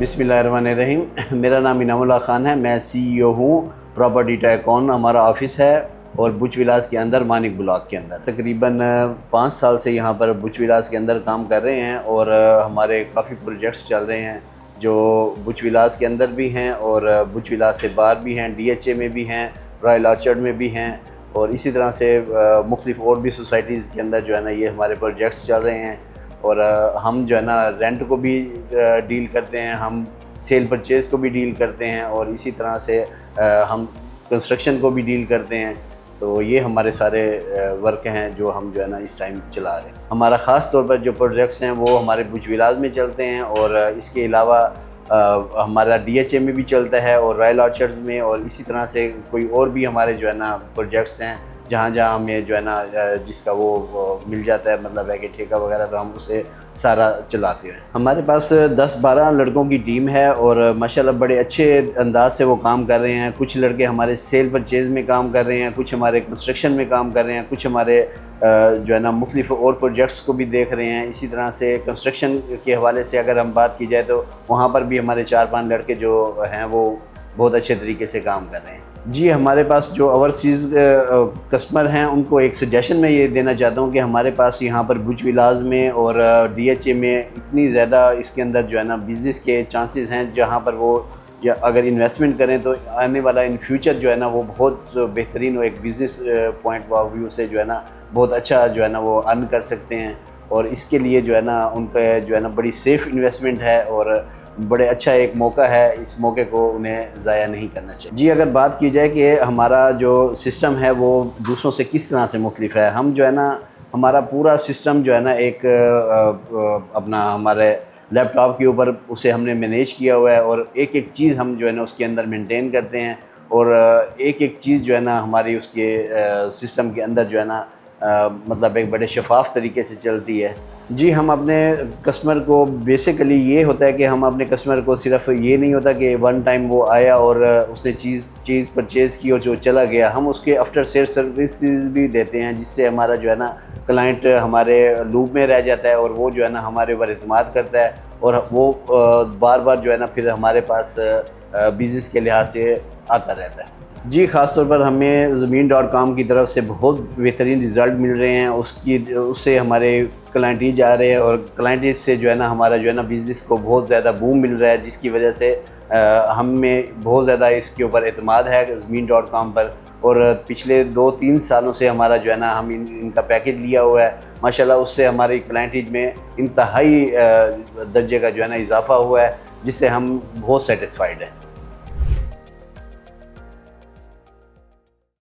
बिस्मिल्लाहिर्रहमानिर्रहीम। मेरा नाम इनामुल्लाह ख़ान है। मैं CEO हूँ प्रॉपर्टी टेकॉन। हमारा ऑफ़िस है और बुच विलास के अंदर, मानिक ब्लॉक के अंदर। तकरीबन 5 साल से यहाँ पर बुच विलास के अंदर काम कर रहे हैं और हमारे काफ़ी प्रोजेक्ट्स चल रहे हैं जो बुच विलास के अंदर भी हैं और बुच विलास से बाहर भी हैं, DHA में भी हैं, रॉयल ऑर्चर्ड में भी हैं और इसी तरह से मुख्तलिफ और भी सोसाइटीज़ के अंदर जो है ना ये हमारे प्रोजेक्ट्स चल रहे हैं। और हम जो है ना रेंट को भी डील करते हैं, हम सेल परचेज़ को भी डील करते हैं और इसी तरह से हम कंस्ट्रक्शन को भी डील करते हैं। तो ये हमारे सारे वर्क हैं जो हम जो है ना इस टाइम चला रहे हैं। हमारा ख़ास तौर पर जो प्रोजेक्ट्स हैं वो हमारे बुच विलास में चलते हैं और इसके अलावा हमारा DHA में भी चलता है और रॉयल ऑर्चर्ड्स में, और इसी तरह से कोई और भी हमारे जो है ना प्रोजेक्ट्स हैं जहाँ हमें जो है ना जिसका वो मिल जाता है, मतलब है कि ठेका वगैरह, तो हम उसे सारा चलाते हैं। हमारे पास 10-12 लड़कों की टीम है और माशाल्लाह बड़े अच्छे अंदाज से वो काम कर रहे हैं। कुछ लड़के हमारे सेल परचेज़ में काम कर रहे हैं, कुछ हमारे कंस्ट्रक्शन में काम कर रहे हैं, कुछ हमारे जो है ना मुख्तलिफ और प्रोजेक्ट्स को भी देख रहे हैं। इसी तरह से कंस्ट्रक्शन के हवाले से अगर हम बात की जाए तो वहाँ पर भी हमारे 4-5 लड़के जो हैं वो बहुत अच्छे तरीके से काम कर रहे हैं। जी, हमारे पास जो ओवरसीज़ कस्टमर हैं उनको एक सजेशन मैं ये देना चाहता हूँ कि हमारे पास यहाँ पर बुच विलास में और DHA में इतनी ज़्यादा इसके अंदर जो है ना बिज़नेस के चांसेस हैं, जहाँ पर वो या अगर इन्वेस्टमेंट करें तो आने वाला इन फ्यूचर जो है ना वो बहुत बेहतरीन, एक बिज़नेस पॉइंट ऑफ व्यू से जो है ना बहुत अच्छा जो है ना वो अर्न कर सकते हैं। और इसके लिए जो है ना उनका जो है ना बड़ी सेफ़ इन्वेस्टमेंट है और बड़े अच्छा एक मौका है। इस मौके को उन्हें ज़ाया नहीं करना चाहिए। जी, अगर बात की जाए कि हमारा जो सिस्टम है वो दूसरों से किस तरह से मुख्तलिफ है, हम जो है ना हमारा पूरा सिस्टम जो है ना एक अपना हमारे लैपटॉप के ऊपर उसे हमने मैनेज किया हुआ है और एक एक चीज़ हम जो है ना उसके अंदर मेंटेन करते हैं और एक एक चीज़ जो है ना हमारी उसके सिस्टम के अंदर जो है ना मतलब एक बड़े शफाफ तरीके से चलती है। जी, हम अपने कस्टमर को बेसिकली ये होता है कि हम अपने कस्टमर को सिर्फ ये नहीं होता कि वन टाइम वो आया और उसने चीज़ परचेज़ की और जो चला गया, हम उसके आफ्टर सेल सर्विसेज भी देते हैं जिससे हमारा जो है ना क्लाइंट हमारे लूप में रह जाता है और वो जो है ना हमारे ऊपर एतमाद करता है और वो बार बार जो है ना फिर हमारे पास बिज़नेस के लिहाज से आता रहता है। जी, ख़ास तौर पर हमें ज़मीन.com की तरफ से बहुत बेहतरीन रिज़ल्ट मिल रहे हैं। उससे हमारे क्लाइंटेज जा रहे हैं और क्लाइंटेज से जो है ना हमारा जो है ना बिज़नेस को बहुत ज़्यादा बूम मिल रहा है, जिसकी वजह से हमें बहुत ज़्यादा इसके ऊपर एतमाद है ज़मीन.com पर। और पिछले 2-3 सालों से हमारा जो है ना हम इनका पैकेज लिया हुआ है, माशाल्लाह उससे हमारी क्लाइंटेज में इंतहाई दर्जे का जो है ना इजाफ़ा हुआ है, जिससे हम बहुत सेटिस्फाइड हैं।